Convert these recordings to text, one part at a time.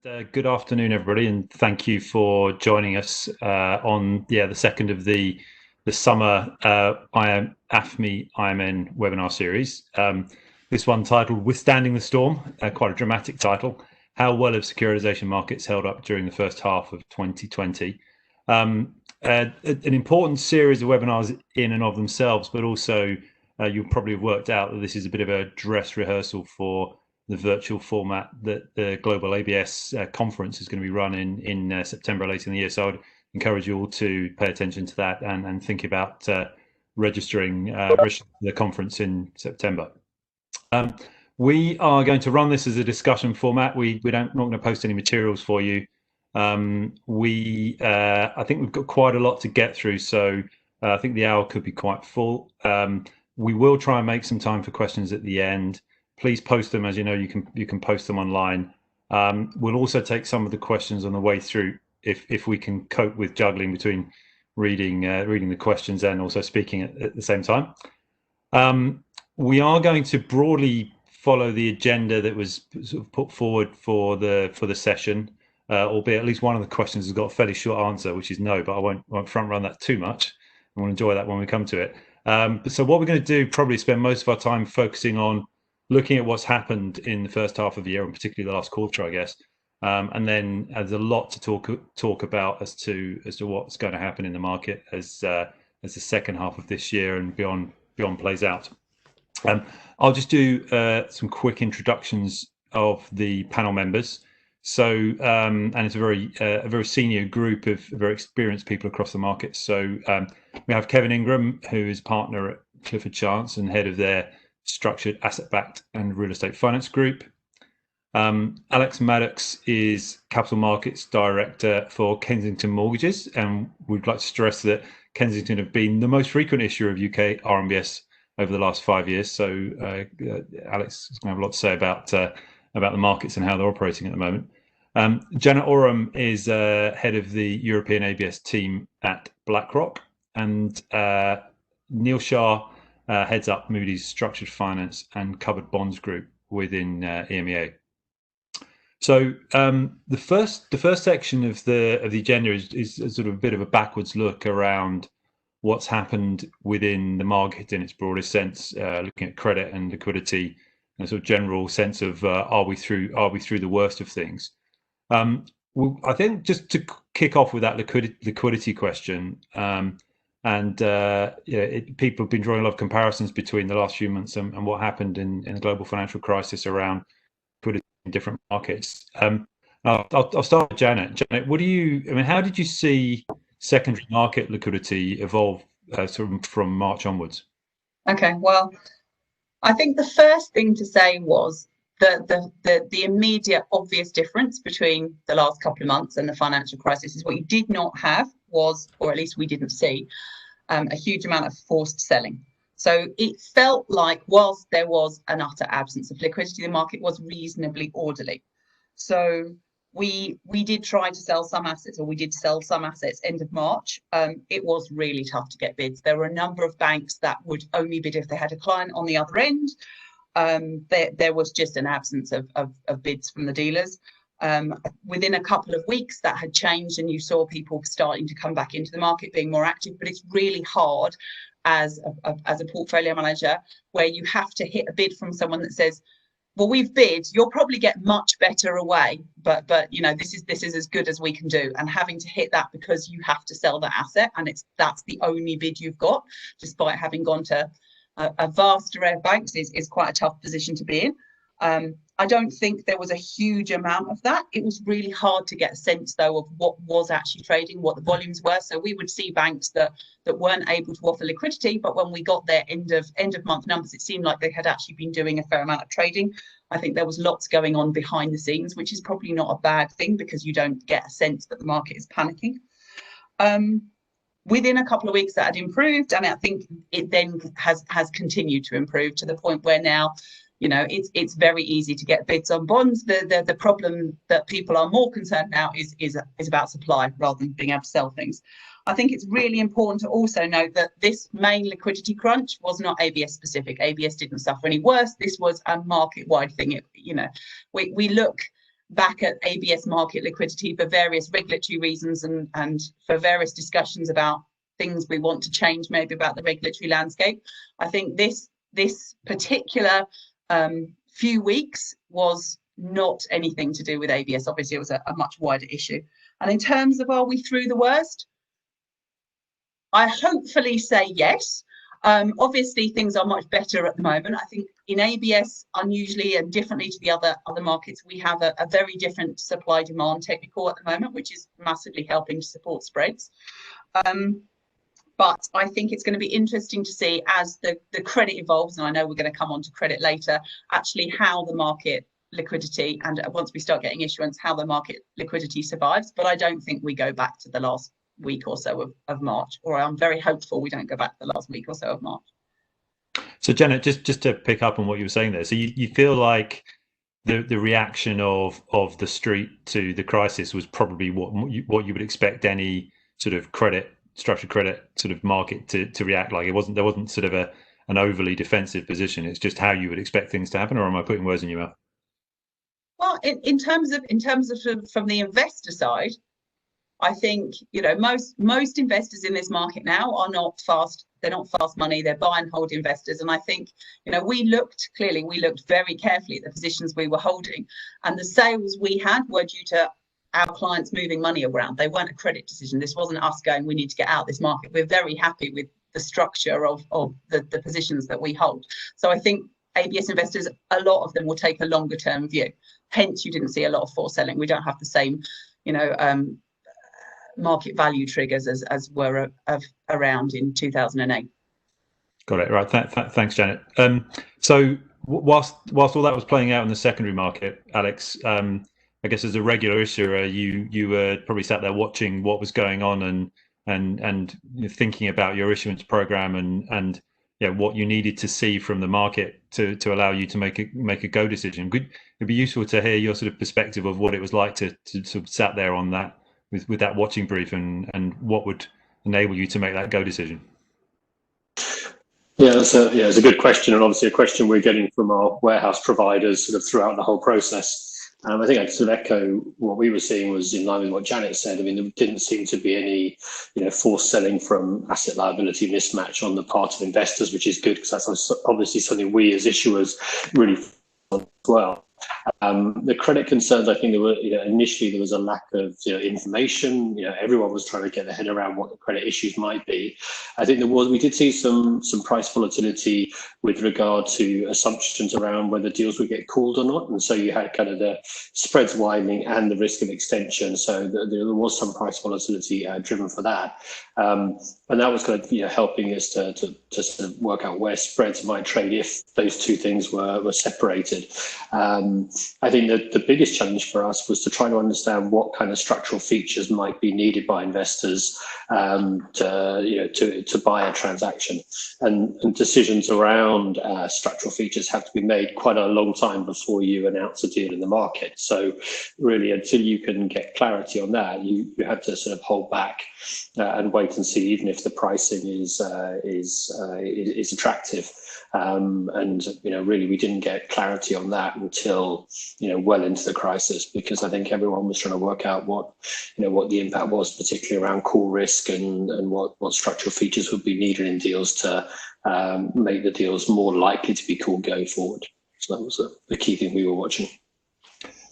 Good afternoon, everybody, and thank you for joining us on the second of the summer AFME IMN webinar series. This one titled "Withstanding the Storm," quite a dramatic title. How well have securitization markets held up during the first half of 2020? An important series of webinars in and of themselves, but also you'll probably have worked out that this is a bit of a dress rehearsal for the virtual format that the Global ABS conference is going to be run in September later in the year. So I'd encourage you all to pay attention to that and think about registering the conference in September. We are going to run this as a discussion format. We're not going to post any materials for you. I think we've got quite a lot to get through, so I think the hour could be quite full. We will try and make some time for questions at the end. Please post them. As you know, you can post them online. We'll also take some of the questions on the way through if we can cope with juggling between reading the questions and also speaking at the same time. We are going to broadly follow the agenda that was sort of put forward for the session, albeit at least one of the questions has got a fairly short answer, which is no, but I won't front run that too much. I want to enjoy that when we come to it. So what we're going to do, probably spend most of our time focusing on looking at what's happened in the first half of the year, and particularly the last quarter, I guess. And then there's a lot to talk about as to what's going to happen in the market as the second half of this year and beyond plays out. I'll just do some quick introductions of the panel members. So, and it's a very senior group of very experienced people across the market. So we have Kevin Ingram, who is partner at Clifford and head of their structured asset-backed and real estate finance group. Alex Maddox is capital markets director for Kensington Mortgages, and we'd like to stress that Kensington have been the most frequent issuer of UK RMBS over the last 5 years. So Alex is going to have a lot to say about the markets and how they're operating at the moment. Janet Oram is head of the European ABS team at BlackRock, and Neal Shah heads up Moody's structured finance and covered bonds group within EMEA. So the first section of the agenda is sort of a bit of a backwards look around what's happened within the market in its broadest sense, looking at credit and liquidity, and a sort of general sense of are we through the worst of things. I think just to kick off with that liquidity question. People have been drawing a lot of comparisons between the last few months and what happened in the global financial crisis around liquidity in different markets. I'll start with Janet. Janet, how did you see secondary market liquidity evolve from March onwards? Okay, well, I think the first thing to say was the immediate obvious difference between the last couple of months and the financial crisis is what you did not have was, or at least we didn't see, a huge amount of forced selling. So it felt like whilst there was an utter absence of liquidity, the market was reasonably orderly. So we did try to sell some assets, or we did sell some assets end of March. It was really tough to get bids. There were a number of banks that would only bid if they had a client on the other end. There was just an absence of bids from the dealers. Within a couple of weeks that had changed, and you saw people starting to come back into the market, being more active. But it's really hard as a portfolio manager, where you have to hit a bid from someone that says, well, we've bid, you'll probably get much better away, but you know, this is as good as we can do. And having to hit that because you have to sell the asset, and that's the only bid you've got, despite having gone to a vast array of banks, is quite a tough position to be in. I don't think there was a huge amount of that. It was really hard to get a sense, though, of what was actually trading, what the volumes were. So we would see banks that weren't able to offer liquidity, but when we got their end of month numbers, it seemed like they had actually been doing a fair amount of trading. I think there was lots going on behind the scenes, which is probably not a bad thing because you don't get a sense that the market is panicking. Within a couple of weeks that had improved, and I think it then has continued to improve to the point where now, you know, it's very easy to get bids on bonds. The problem that people are more concerned now is about supply rather than being able to sell things. I think it's really important to also note that this main liquidity crunch was not ABS specific. ABS didn't suffer any worse. This was a market-wide thing. We look back at ABS market liquidity for various regulatory reasons and for various discussions about things we want to change, maybe about the regulatory landscape. I think this particular few weeks was not anything to do with ABS. Obviously, it was a much wider issue. And in terms of, are we through the worst? I hopefully say yes. Obviously, things are much better at the moment. I think in ABS, unusually and differently to the other markets, we have a very different supply-demand technical at the moment, which is massively helping to support spreads. But I think it's going to be interesting to see as the credit evolves, and I know we're going to come on to credit later, actually how the market liquidity, and once we start getting issuance, how the market liquidity survives. But I don't think we go back to the last week or so of March, or I'm very hopeful we don't go back to the last week or so of March. So Janet, just to pick up on what you were saying there, so you feel like the reaction of the street to the crisis was probably what you would expect any sort of structured credit sort of market to react like. There wasn't sort of an overly defensive position. It's just how you would expect things to happen, or am I putting words in your mouth? Well, in terms of from the investor side, I think, you know, most investors in this market now are not fast. They're not fast money. They're buy and hold investors. And I think, you know, we looked very carefully at the positions we were holding, and the sales we had were due to our clients moving money around. They weren't a credit decision. This wasn't us going, we need to get out of this market. We're very happy with the structure of the positions that we hold. So I think ABS investors, a lot of them will take a longer term view. Hence, you didn't see a lot of forced selling. We don't have the same, you know, market value triggers as were around in 2008. Got it. Right. Thanks, Janet. So whilst all that was playing out in the secondary market, Alex, I guess as a regular issuer, you were probably sat there watching what was going on and thinking about your issuance program and what you needed to see from the market to allow you to make a go decision. It'd be useful to hear your sort of perspective of what it was like to sort of sat there on that with that watching brief and what would enable you to make that go decision. Yeah, it's a good question, and obviously a question we're getting from our warehouse providers sort of throughout the whole process. I think I'd sort of echo what we were seeing was in line with what Janet said. I mean, there didn't seem to be any, forced selling from asset liability mismatch on the part of investors, which is good because that's obviously something we as issuers really as well. The credit concerns, I think there were, initially there was a lack of information. Everyone was trying to get their head around what the credit issues might be. I think we did see some price volatility with regard to assumptions around whether deals would get called or not, and so you had kind of the spreads widening and the risk of extension. So there was some price volatility driven for that, and that was kind of helping us to sort of work out where spreads might trade if those two things were separated. I think that the biggest challenge for us was to try to understand what kind of structural features might be needed by investors to buy a transaction, and decisions around structural features have to be made quite a long time before you announce a deal in the market. So really, until you can get clarity on that, you have to sort of hold back and wait and see, even if the pricing is attractive. And really, we didn't get clarity on that until well into the crisis, because I think everyone was trying to work out what the impact was, particularly around call risk and what structural features would be needed in deals to make the deals more likely to be called going forward. So that was the key thing we were watching.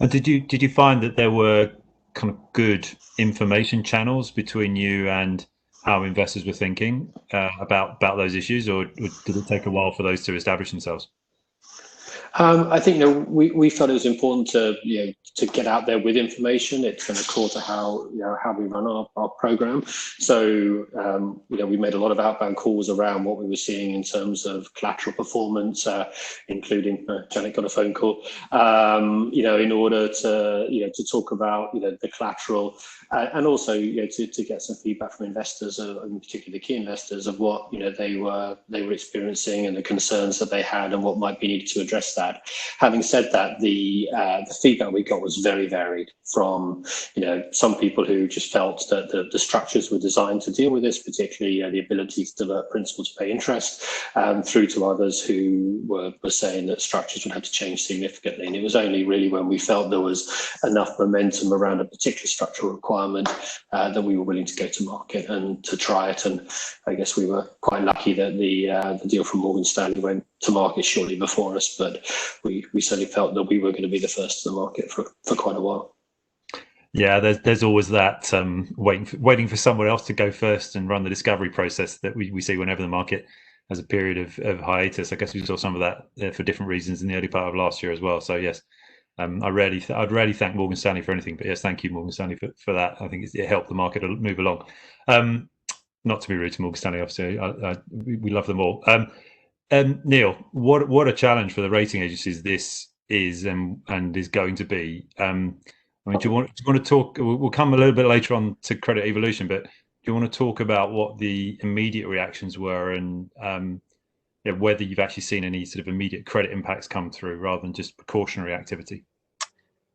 And did you find that there were kind of good information channels between you and how investors were thinking about those issues, or did it take a while for those to establish themselves? I think we felt it was important to get out there with information. It's kind of core to how we run our program. So we made a lot of outbound calls around what we were seeing in terms of collateral performance, including Janet got a phone call. In order to talk about the collateral, and also to get some feedback from investors, and particularly the key investors, of what they were experiencing and the concerns that they had and what might be needed to address that. that. Having said that, the feedback we got was very varied, from some people who just felt that the structures were designed to deal with this, particularly the ability to divert principal to pay interest, through to others who were saying that structures would have to change significantly. And it was only really when we felt there was enough momentum around a particular structural requirement that we were willing to go to market and to try it. And I guess we were quite lucky that the deal from Morgan Stanley went to market shortly before us, but we certainly felt that we were going to be the first to the market for quite a while. Yeah, there's always that waiting for someone else to go first and run the discovery process that we see whenever the market has a period of hiatus. I guess we saw some of that for different reasons in the early part of last year as well. So yes, I'd rarely thank Morgan Stanley for anything, but yes, thank you, Morgan Stanley, for that. I think it helped the market move along. Not to be rude to Morgan Stanley, obviously, we love them all. Neal, what a challenge for the rating agencies this is and is going to be. I mean, do you want to talk? We'll come a little bit later on to credit evolution, but do you want to talk about what the immediate reactions were and whether you've actually seen any sort of immediate credit impacts come through rather than just precautionary activity?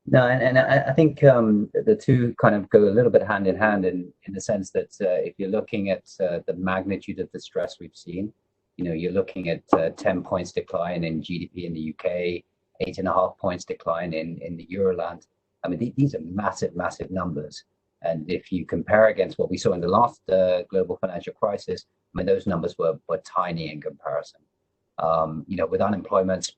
No, and I think the two kind of go a little bit hand in hand in the sense that if you're looking at the magnitude of the stress we've seen, you're looking at 10 points decline in GDP in the UK, 8.5 points decline in the Euroland. I mean, these are massive, massive numbers. And if you compare against what we saw in the last global financial crisis, I mean, those numbers were tiny in comparison. With unemployment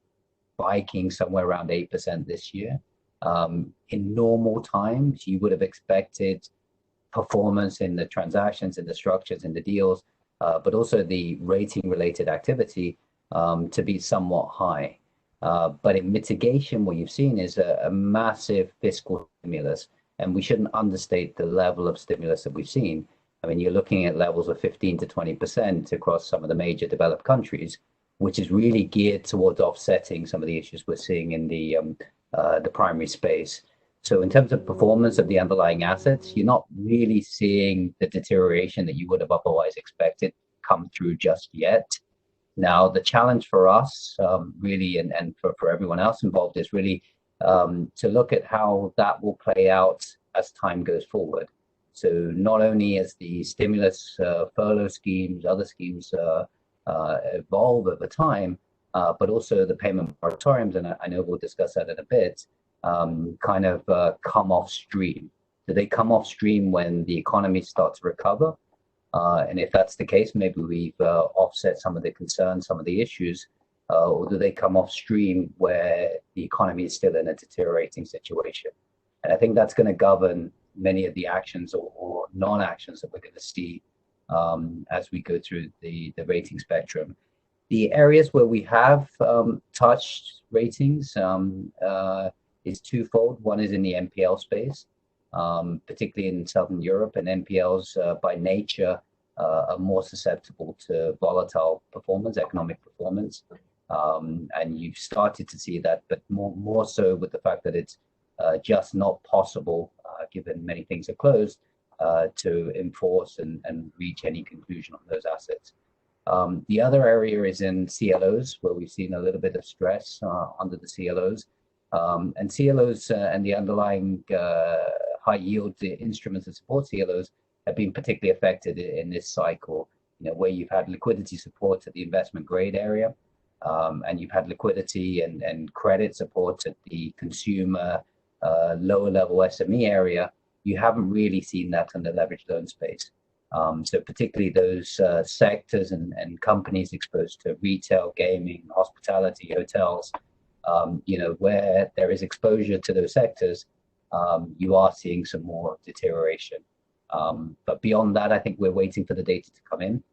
spiking somewhere around 8% this year, in normal times, you would have expected performance in the transactions, in the structures, in the deals, but also the rating-related activity to be somewhat high. But in mitigation, what you've seen is a massive fiscal stimulus, and we shouldn't understate the level of stimulus that we've seen. I mean, you're looking at levels of 15 to 20% across some of the major developed countries, which is really geared towards offsetting some of the issues we're seeing in the primary space. So in terms of performance of the underlying assets, you're not really seeing the deterioration that you would have otherwise expected come through just yet. Now, the challenge for us really, and for everyone else involved, is really to look at how that will play out as time goes forward. So not only as the stimulus, furlough schemes, other schemes evolve over time, but also the payment moratoriums, and I know we'll discuss that in a bit, kind of come off stream. Do they come off stream when the economy starts to recover? And if that's the case, maybe we've offset some of the concerns, some of the issues, or do they come off stream where the economy is still in a deteriorating situation? And I think that's going to govern many of the actions or non-actions that we're going to see as we go through the rating spectrum. The areas where we have touched ratings is twofold. One is in the NPL space, particularly in Southern Europe, and NPLs by nature are more susceptible to volatile performance, economic performance. And you've started to see that, but more so with the fact that it's just not possible, given many things are closed, to enforce and reach any conclusion on those assets. The other area is in CLOs, where we've seen a little bit of stress under the CLOs. And CLOs and the underlying high yield instruments that support CLOs have been particularly affected in this cycle, where you've had liquidity support at the investment grade area, and you've had liquidity and credit support at the consumer lower level SME area. You haven't really seen that in the leveraged loan space. So particularly those sectors and companies exposed to retail, gaming, hospitality, hotels, where there is exposure to those sectors, you are seeing some more deterioration. But beyond that, I think we're waiting for the data to come in.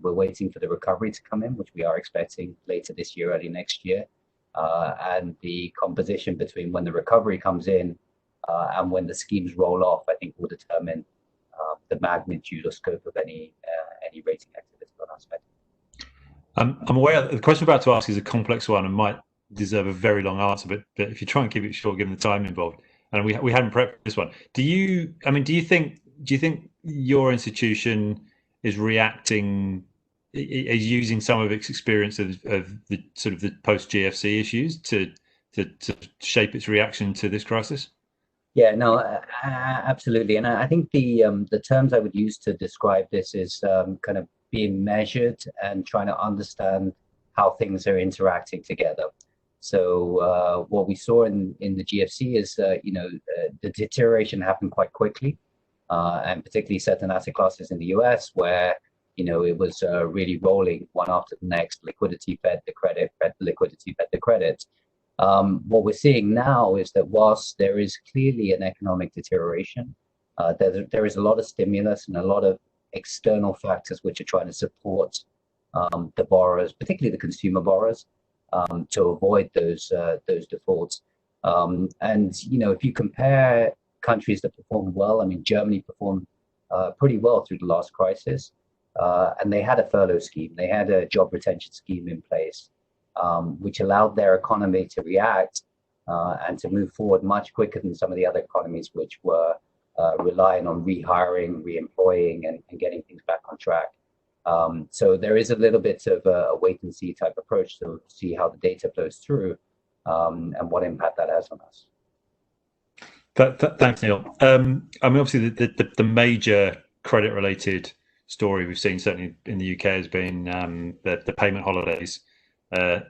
We're waiting for the recovery to come in, which we are expecting later this year, early next year. And the composition between when the recovery comes in and when the schemes roll off, I think will determine the magnitude or scope of any rating activity on our spectrum. I'm aware the question I'm about to ask is a complex one and might deserve a very long answer, but if you try and keep it short, given the time involved, and we hadn't prepped this one, do you think your institution is reacting is using some of its experience of the sort of the post GFC issues to shape its reaction to this crisis? Yeah, no, absolutely. And I think the terms I would use to describe this is kind of being measured and trying to understand how things are interacting together. So what we saw in the GFC is, the deterioration happened quite quickly, and particularly certain asset classes in the US where, it was really rolling one after the next. Liquidity fed the credit, fed the liquidity, fed the credit. What we're seeing now is that whilst there is clearly an economic deterioration, there is a lot of stimulus and a lot of external factors which are trying to support the borrowers, particularly the consumer borrowers, to avoid those defaults. And if you compare countries that performed well, I mean, Germany performed pretty well through the last crisis, and they had a furlough scheme, they had a job retention scheme in place, which allowed their economy to react and to move forward much quicker than some of the other economies which were relying on rehiring, re-employing, and getting things back on track. So there is a little bit of a wait and see type approach to see how the data flows through and what impact that has on us. Thanks, Neal. I mean, obviously, the major credit-related story we've seen, certainly in the UK, has been the payment holidays, a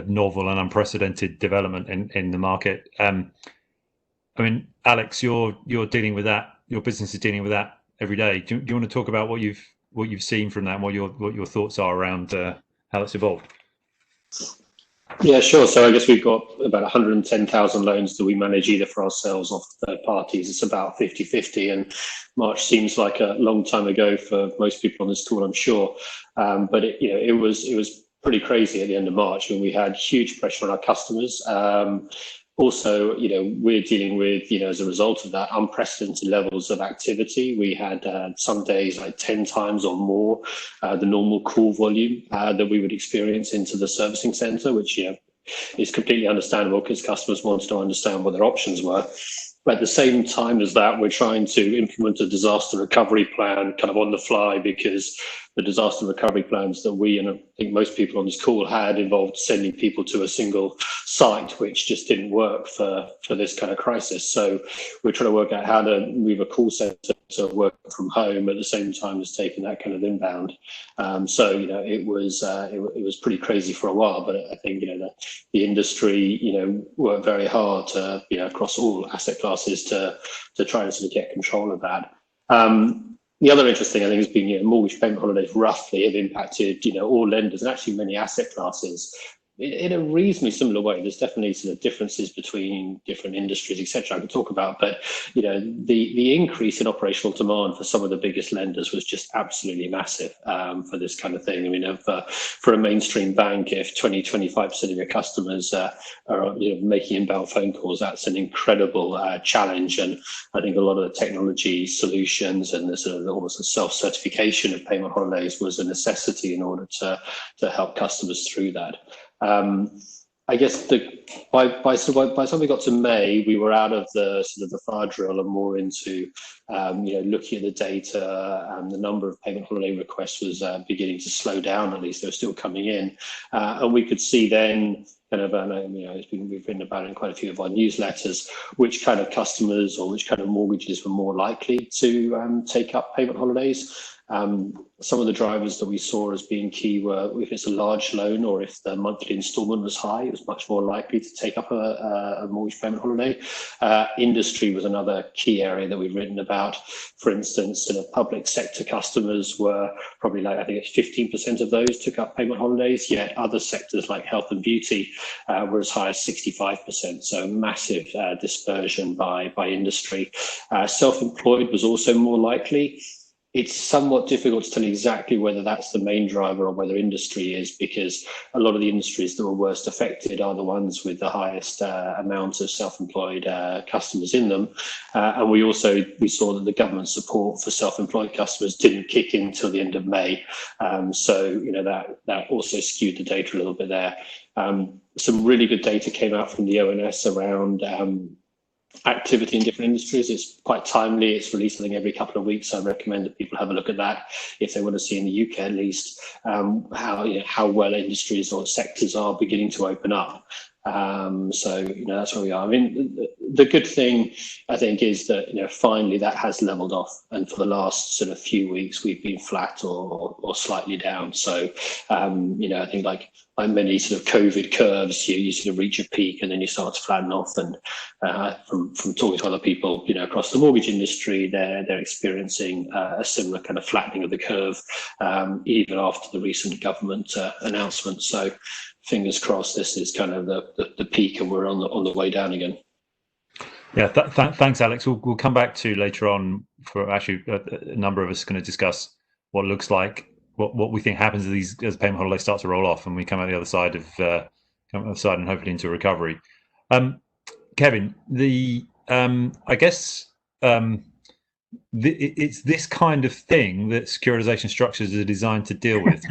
novel and unprecedented development in the market. I mean, Alex, you're dealing with that. Your business is dealing with that every day. Do you want to talk about what you've seen from that, and what your thoughts are around how it's evolved? Yeah, sure. So I guess we've got about 110,000 loans that we manage either for ourselves or for third parties. It's about 50-50, and March seems like a long time ago for most people on this call, I'm sure. But it was pretty crazy at the end of March when we had huge pressure on our customers. Also, we're dealing with, as a result of that, unprecedented levels of activity. We had some days like 10 times or more the normal call volume that we would experience into the servicing center, which is completely understandable because customers wanted to understand what their options were. But at the same time as that, we're trying to implement a disaster recovery plan kind of on the fly, because the disaster recovery plans that we, and I think most people on this call, had involved sending people to a single site, which just didn't work for this kind of crisis. So we're trying to work out how to move a call center to work from home at the same time as taking that kind of inbound. So it was pretty crazy for a while, but I think the industry worked very hard to across all asset classes to try and sort of get control of that. The other interesting, I think, has been mortgage payment holidays roughly have impacted all lenders and actually many asset classes in a reasonably similar way. There's definitely sort of differences between different industries, etc. I could talk about, but the increase in operational demand for some of the biggest lenders was just absolutely massive for this kind of thing. I mean, for a mainstream bank, if 20-25% of your customers are making inbound phone calls, that's an incredible challenge. And I think a lot of the technology solutions and the sort of almost a self-certification of payment holidays was a necessity in order to help customers through that. I guess by the time we got to May, we were out of the sort of the fire drill and more into looking at the data, and the number of payment holiday requests was beginning to slow down. At least they were still coming in, and we could see then kind of we've written about it in quite a few of our newsletters, which kind of customers or which kind of mortgages were more likely to take up payment holidays. Some of the drivers that we saw as being key were if it's a large loan or if the monthly instalment was high, it was much more likely to take up a mortgage payment holiday. Industry was another key area that we've written about. For instance, sort of public sector customers were probably like, I think it's 15% of those took up payment holidays, yet other sectors like health and beauty were as high as 65%. So massive dispersion by industry. Self-employed was also more likely. It's somewhat difficult to tell exactly whether that's the main driver or whether industry is, because a lot of the industries that were worst affected are the ones with the highest amount of self-employed customers in them. And we saw that the government support for self-employed customers didn't kick in until the end of May. So that also skewed the data a little bit there. Some really good data came out from the ONS around activity in different industries. It's quite timely. It's released, I think, every couple of weeks. I recommend that people have a look at that if they want to see, in the UK at least, how well industries or sectors are beginning to open up. So that's where we are. I mean, the good thing, I think, is that finally that has leveled off, and for the last sort of few weeks we've been flat or slightly down. So I think like many sort of COVID curves, you sort of reach a peak and then you start to flatten off. And from talking to other people across the mortgage industry, they're experiencing a similar kind of flattening of the curve, even after the recent government announcement. So fingers crossed this is kind of the peak and we're on the way down again. Yeah, thanks, Alex. We'll come back to later on. For actually, a number of us are going to discuss what looks like, what we think happens as payment holidays start to roll off, and we come out the other side and hopefully into a recovery. Kevin, I guess it's this kind of thing that securitization structures are designed to deal with,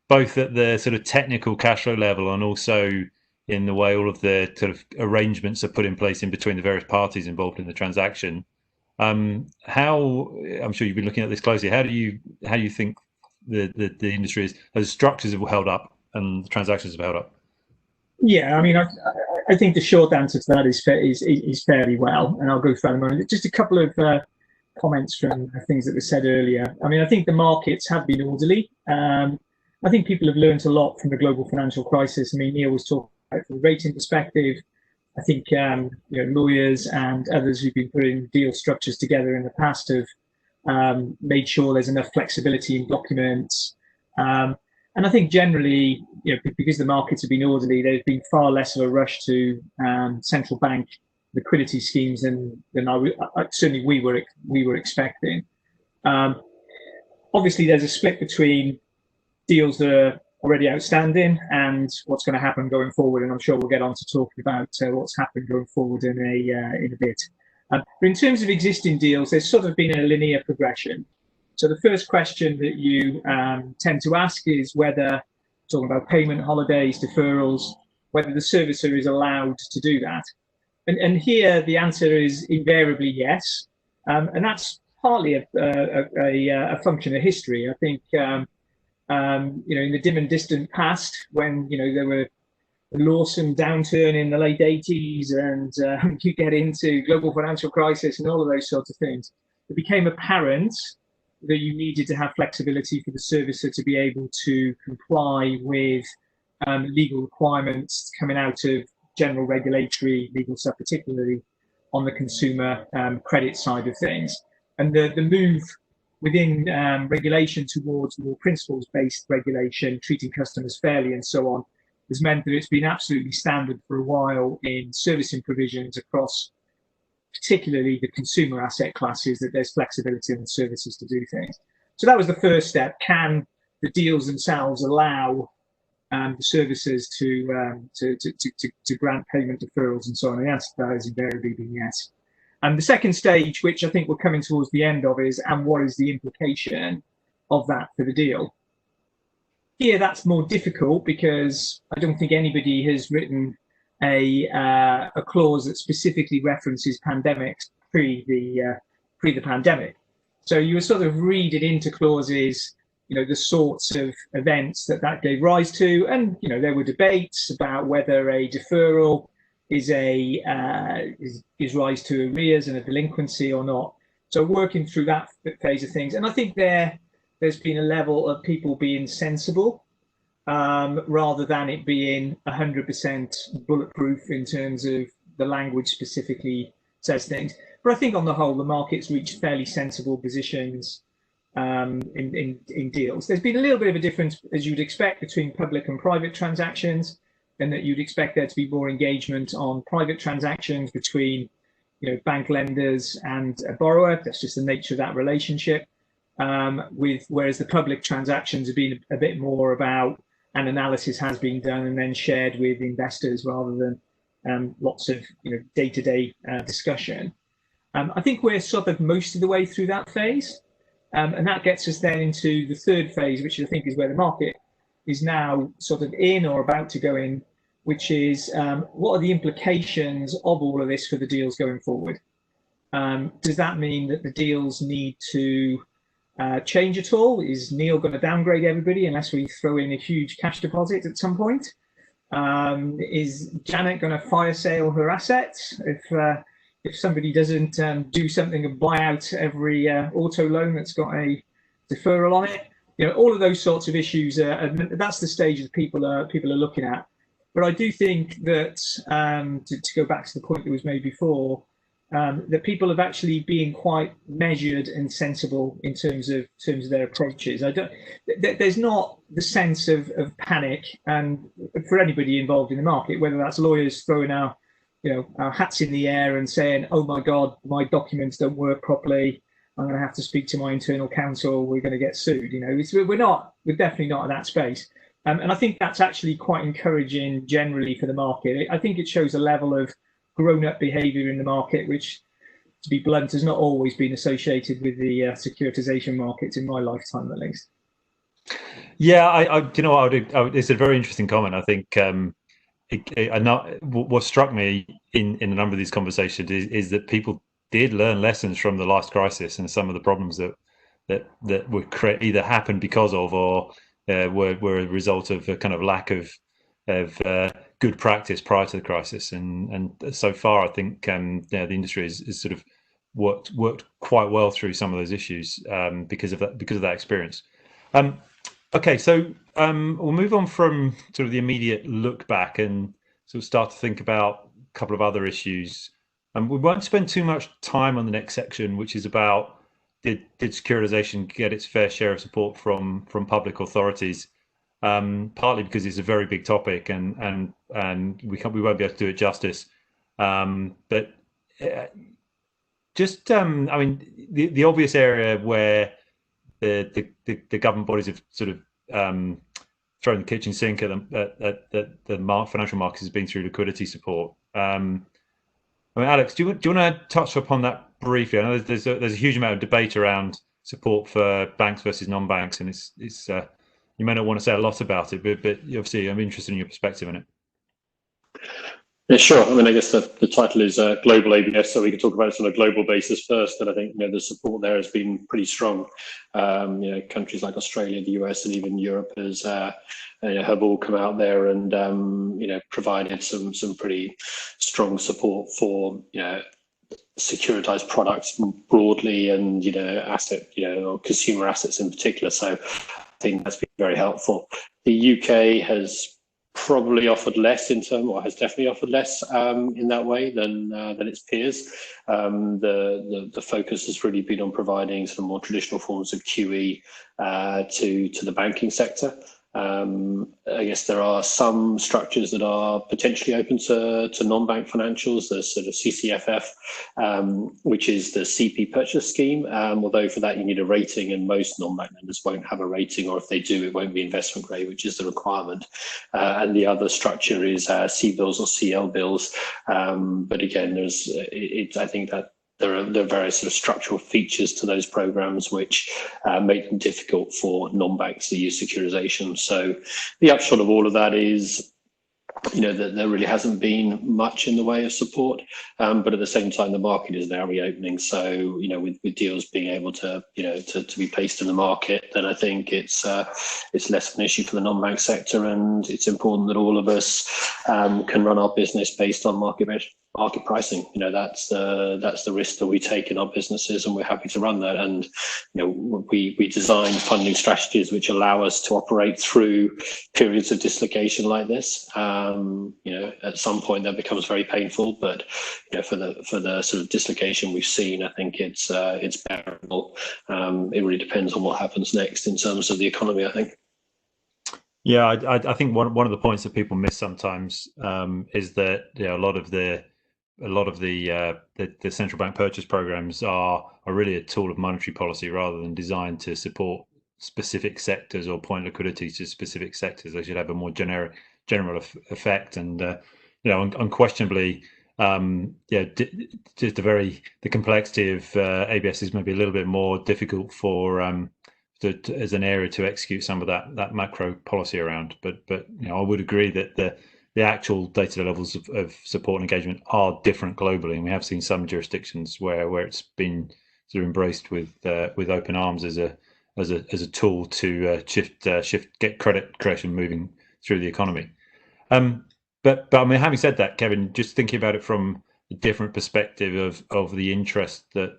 both at the sort of technical cash flow level and also in the way all of the sort of arrangements are put in place in between the various parties involved in the transaction. How, I'm sure you've been looking at this closely, how do you think the industry is, as structures have held up and the transactions have held up? Yeah, I mean, I think the short answer to that is fairly well, and I'll go through that in a moment. Just a couple of comments from things that were said earlier. I mean, I think the markets have been orderly. I think people have learned a lot from the global financial crisis. I mean, Neal was talking about from a rating perspective. I think lawyers and others who've been putting deal structures together in the past have made sure there's enough flexibility in documents. And I think generally, because the markets have been orderly, there's been far less of a rush to central bank liquidity schemes than certainly we were expecting. Obviously, there's a split between deals that are already outstanding and what's going to happen going forward, and I'm sure we'll get on to talking about what's happened going forward in a bit. But in terms of existing deals, there's sort of been a linear progression. So the first question that you tend to ask is whether, talking about payment holidays, deferrals, whether the servicer is allowed to do that. And here the answer is invariably yes. And that's partly a function of history. I think, in the dim and distant past, when, there were the Lawson downturn in the late 80s and you get into global financial crisis and all of those sorts of things, it became apparent that you needed to have flexibility for the servicer to be able to comply with legal requirements coming out of general regulatory legal stuff, particularly on the consumer credit side of things. And the move within regulation towards more principles-based regulation, treating customers fairly and so on, has meant that it's been absolutely standard for a while in servicing provisions across particularly the consumer asset classes, that there's flexibility in the services to do things. So that was the first step. Can the deals themselves allow the services to grant payment deferrals and so on? And the answer to that has invariably been yes. And the second stage, which I think we're coming towards the end of, is, and what is the implication of that for the deal? Here, that's more difficult because I don't think anybody has written a clause that specifically references pandemics pre the pandemic. So you would sort of read it into clauses, the sorts of events that gave rise to, and there were debates about whether a deferral is rise to arrears and a delinquency or not. So working through that phase of things, and I think there's been a level of people being sensible. Rather than it being 100% bulletproof in terms of the language specifically says things. But I think on the whole, the market's reached fairly sensible positions in deals. There's been a little bit of a difference, as you'd expect, between public and private transactions, and that you'd expect there to be more engagement on private transactions between bank lenders and a borrower. That's just the nature of that relationship. Whereas the public transactions have been a bit more about an analysis has been done and then shared with investors rather than lots of day-to-day discussion. I think we're sort of most of the way through that phase, and that gets us then into the third phase, which I think is where the market is now sort of in or about to go in, which is what are the implications of all of this for the deals going forward? Does that mean that the deals need to change at all? Is Neal going to downgrade everybody unless we throw in a huge cash deposit at some point? Is Janet going to fire sale her assets if somebody doesn't do something and buy out every auto loan that's got a deferral on it? You know, all of those sorts of issues. That's the stage that people are looking at. But I do think that to go back to the point that was made before, that people have actually been quite measured and sensible in terms of their approaches. There's not the sense of panic, and for anybody involved in the market, whether that's lawyers throwing our hats in the air and saying, "Oh my God, my documents don't work properly. I'm going to have to speak to my internal counsel. We're going to get sued." We're definitely not at that space. And I think that's actually quite encouraging generally for the market. I think it shows a level of grown-up behaviour in the market, which, to be blunt, has not always been associated with the securitisation markets in my lifetime, at least. Yeah, it's a very interesting comment. I think what struck me in a number of these conversations is that people did learn lessons from the last crisis and some of the problems that were either happened because of or were a result of a kind of lack of good practice prior to the crisis. And so far, I think the industry is sort of worked quite well through some of those issues because of that experience. Okay, so we'll move on from sort of the immediate look back and sort of start to think about a couple of other issues. We won't spend too much time on the next section, which is about did securitisation get its fair share of support from public authorities? Partly because it's a very big topic and we won't be able to do it justice. But just I mean, the obvious area where the government bodies have sort of thrown the kitchen sink at the financial markets has been through liquidity support. I mean, Alex, do you want to touch upon that briefly? I know there's a huge amount of debate around support for banks versus non-banks, and it's you may not want to say a lot about it, but obviously I'm interested in your perspective on it. Yeah, sure. I mean, I guess the title is Global ABS, so we can talk about it on a global basis first. And I think the support there has been pretty strong. Countries like Australia, the US, and even Europe have all come out there and provided some pretty strong support for securitized products broadly and asset or consumer assets in particular. So I think that's been very helpful. The UK has probably offered less has definitely offered less in that way than its peers. The focus has really been on providing some more traditional forms of QE to the banking sector. I guess there are some structures that are potentially open to non-bank financials. There's sort of CCFF, which is the CP purchase scheme, although for that you need a rating, and most non-bank lenders won't have a rating, or if they do, it won't be investment grade, which is the requirement. And the other structure is C-bills or CL bills. But again, I think that there are various sort of structural features to those programs which make them difficult for non-banks to use securitization. So the upshot of all of that is, that there really hasn't been much in the way of support, but at the same time, the market is now reopening. So, with deals being able to be placed in the market, then I think it's less of an issue for the non-bank sector, and it's important that all of us can run our business based on market pricing. That's the risk that we take in our businesses, and we're happy to run that. And we design funding strategies which allow us to operate through periods of dislocation like this. At some point that becomes very painful, but for the sort of dislocation we've seen, I think it's bearable. It really depends on what happens next in terms of the economy, I think. Yeah, I think one of the points that people miss sometimes is that a lot of the central bank purchase programs are really a tool of monetary policy rather than designed to support specific sectors or point liquidity to specific sectors. They should have a more general effect, and unquestionably, just the complexity of ABS is maybe a little bit more difficult for as an area to execute some of that macro policy around. But I would agree that the actual day-to-day levels of support and engagement are different globally, and we have seen some jurisdictions where it's been sort of embraced with open arms as a tool to get credit creation moving through the economy. But I mean, having said that, Kevin, just thinking about it from a different perspective of the interest that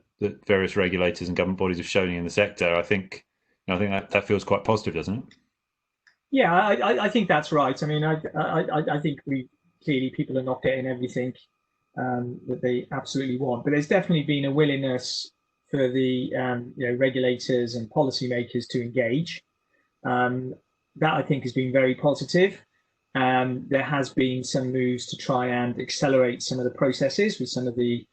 various regulators and government bodies are showing in the sector, I think that feels quite positive, doesn't it? Yeah, I think that's right. I mean, I think clearly people are not getting everything that they absolutely want, but there's definitely been a willingness for the regulators and policymakers to engage. That I think has been very positive. There has been some moves to try and accelerate some of the processes with some of the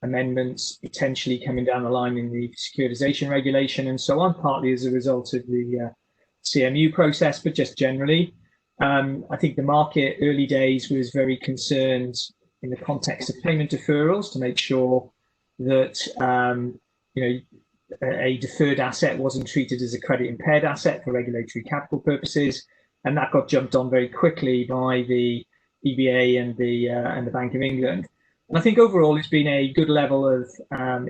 amendments potentially coming down the line in the securitisation regulation and so on, partly as a result of the CMU process, but just generally. I think the market early days was very concerned in the context of payment deferrals to make sure that a deferred asset wasn't treated as a credit impaired asset for regulatory capital purposes, and that got jumped on very quickly by the EBA and the Bank of England. And I think overall it's been a good level of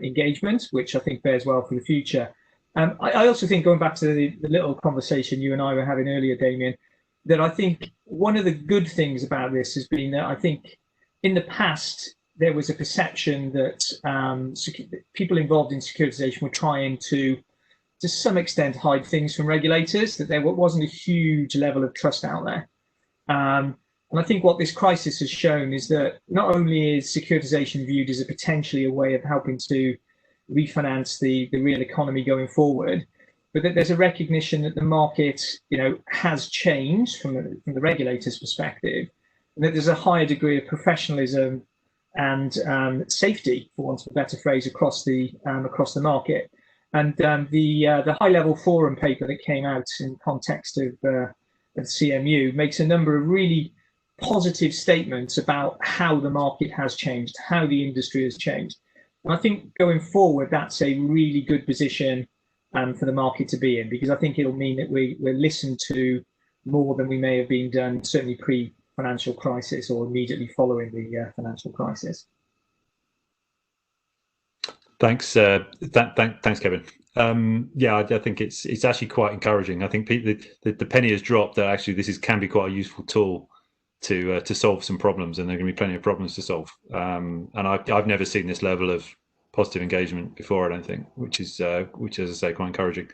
engagement, which I think bears well for the future. I also think, going back to the little conversation you and I were having earlier, Damian, that I think one of the good things about this has been that I think in the past there was a perception that people involved in securitisation were trying to some extent hide things from regulators, that there wasn't a huge level of trust out there. And I think what this crisis has shown is that not only is securitisation viewed as potentially a way of helping to refinance the real economy going forward, but that there's a recognition that the market, has changed from the regulator's perspective, and that there's a higher degree of professionalism and safety, for want of a better phrase, across the market. And the high-level forum paper that came out in context of CMU makes a number of really positive statements about how the market has changed, how the industry has changed. And I think going forward, that's a really good position for the market to be in, because I think it'll mean that we're listened to more than we may have been done, certainly pre-financial crisis or immediately following the financial crisis. Thanks, thanks, Kevin. Yeah, I think it's actually quite encouraging. I think the penny has dropped that actually this can be quite a useful tool to solve some problems, and there are going to be plenty of problems to solve. And I've never seen this level of positive engagement before, I don't think, which is, as I say, quite encouraging.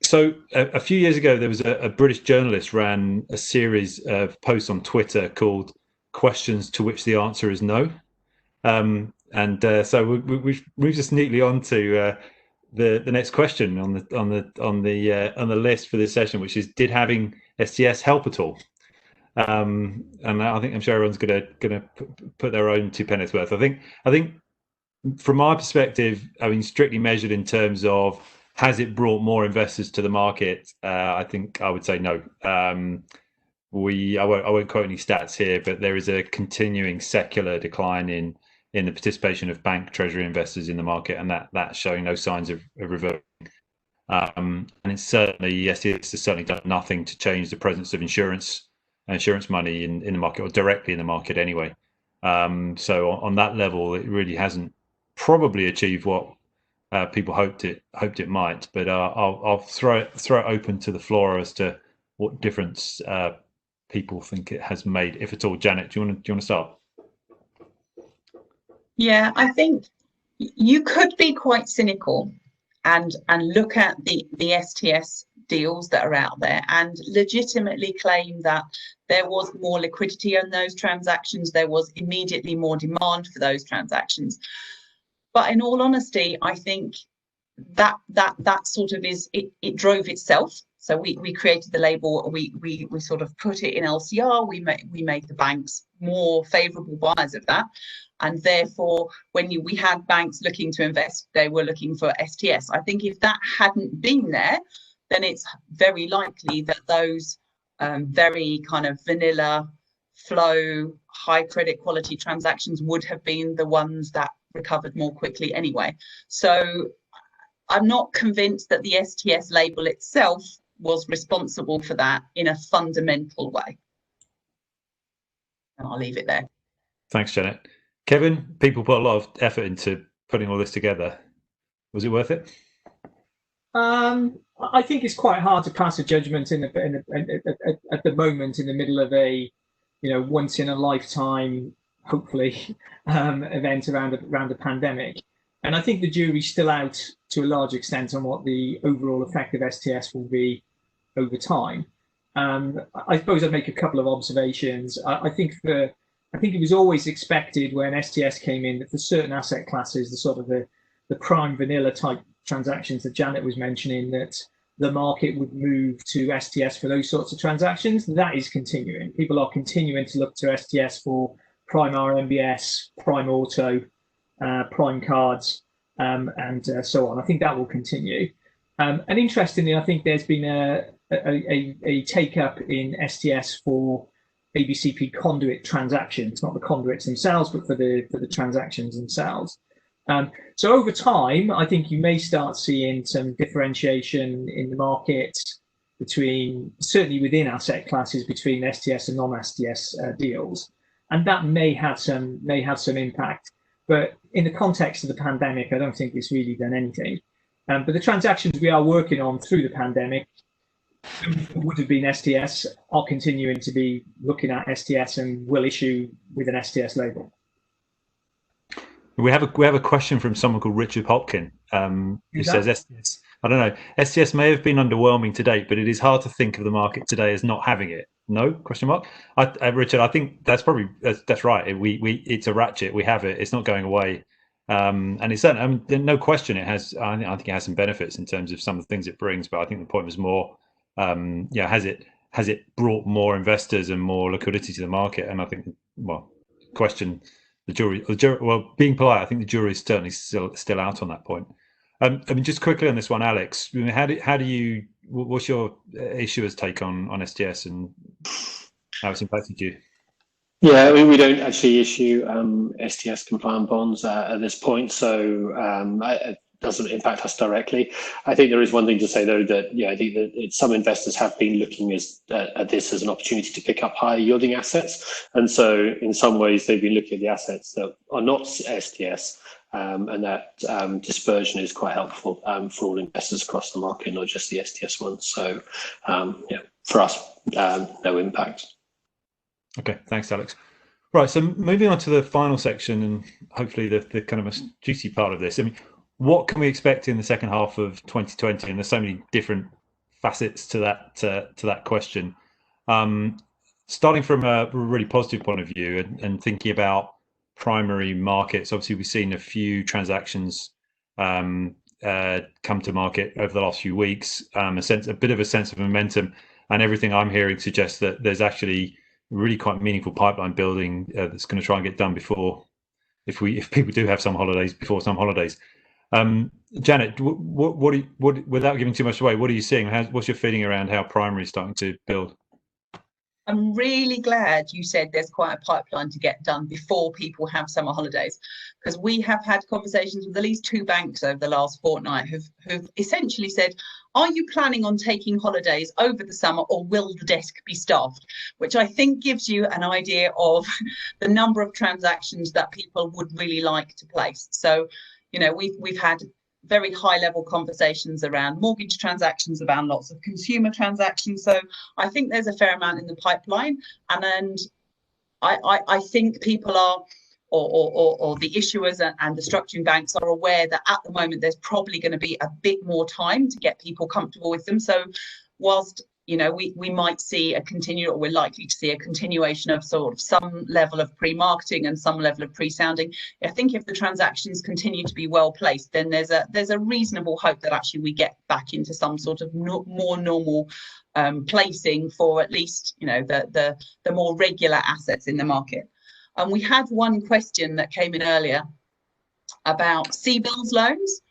So a few years ago, there was a British journalist ran a series of posts on Twitter called "Questions to Which the Answer is No." So we've moved us neatly on to the next question on the list for this session, which is: did having STS help at all? And I'm sure everyone's gonna put their own two pennies worth. I think from my perspective, I mean, strictly measured in terms of has it brought more investors to the market? I think I would say no. I won't quote any stats here, but there is a continuing secular decline in the participation of bank treasury investors in the market, and that's showing no signs of reverting. And it's certainly, STS has certainly done nothing to change the presence of insurance money in the market, or directly in the market anyway. So on that level, it really hasn't probably achieved what people hoped it might. But I'll throw it open to the floor as to what difference people think it has made, if at all. Janet, do you want to start? Yeah, I think you could be quite cynical and look at the STS deals that are out there and legitimately claim that there was more liquidity in those transactions, there was immediately more demand for those transactions. But in all honesty, I think that sort of it drove itself. So we created the label, we sort of put it in LCR, we made the banks more favourable buyers of that. And therefore, when we had banks looking to invest, they were looking for STS. I think if that hadn't been there, then it's very likely that those very kind of vanilla flow, high credit quality transactions would have been the ones that recovered more quickly anyway. So I'm not convinced that the STS label itself was responsible for that in a fundamental way. And I'll leave it there. Thanks, Janet. Kevin, people put a lot of effort into putting all this together. Was it worth it? I think it's quite hard to pass a judgment at the moment in the middle of a, once in a lifetime, hopefully, event around the pandemic. And I think the jury's still out to a large extent on what the overall effect of STS will be over time. I suppose I'd make a couple of observations. I think it was always expected when STS came in that for certain asset classes, the sort of the prime vanilla type transactions that Janet was mentioning, that the market would move to STS for those sorts of transactions. That is continuing. People are continuing to look to STS for prime RMBS, prime auto, prime cards, and so on. I think that will continue. And interestingly, I think there's been a take up in STS for ABCP conduit transactions, not the conduits themselves, but for the transactions themselves. So over time, I think you may start seeing some differentiation in the market between, certainly within asset classes, between STS and non-STS deals, and that may have some impact. But in the context of the pandemic, I don't think it's really done anything. But the transactions we are working on through the pandemic would have been STS, are continuing to be looking at STS and will issue with an STS label. We have a question from someone called Richard Hopkin, who says STS. I don't know. STS may have been underwhelming to date, but it is hard to think of the market today as not having it. No? Question mark. Richard, I think that's probably that's right. It's a ratchet. We have it. It's not going away, and it's certainly no question. It has. I think it has some benefits in terms of some of the things it brings. But I think the point was more, has it brought more investors and more liquidity to the market? And I think, question. The jury, well, being polite, I think the jury is certainly still out on that point. Just quickly on this one, Alex, what's your issuer's take on STS and how it's impacted you? Yeah, we don't actually issue STS compliant bonds at this point, so it doesn't impact us directly. I think there is one thing to say though, that I think that some investors have been looking at this as an opportunity to pick up higher yielding assets, and so in some ways they've been looking at the assets that are not STS, and that dispersion is quite helpful for all investors across the market, not just the STS ones. So for us, no impact. Okay, thanks, Alex. Right, so moving on to the final section and hopefully the kind of a juicy part of this. What can we expect in the second half of 2020? And there's so many different facets to that question. Starting from a really positive point of view and thinking about primary markets, obviously we've seen a few transactions come to market over the last few weeks. A bit of a sense of momentum, and everything I'm hearing suggests that there's actually really quite meaningful pipeline building that's going to try and get done before, if people do have some holidays, before some holidays. Janet, without giving too much away, what are you seeing? What's your feeling around how primary is starting to build? I'm really glad you said there's quite a pipeline to get done before people have summer holidays, because we have had conversations with at least 2 banks over the last fortnight who've essentially said, are you planning on taking holidays over the summer, or will the desk be staffed? Which I think gives you an idea of the number of transactions that people would really like to place. So, we've had very high level conversations around mortgage transactions, around lots of consumer transactions. So I think there's a fair amount in the pipeline. And I think people are, or the issuers and the structuring banks are aware that at the moment there's probably going to be a bit more time to get people comfortable with them. So whilst we might see we're likely to see a continuation of sort of some level of pre-marketing and some level of pre-sounding. I think if the transactions continue to be well placed, then there's a reasonable hope that actually we get back into some sort of more normal placing for at least the more regular assets in the market. And we had one question that came in earlier about C-bills loans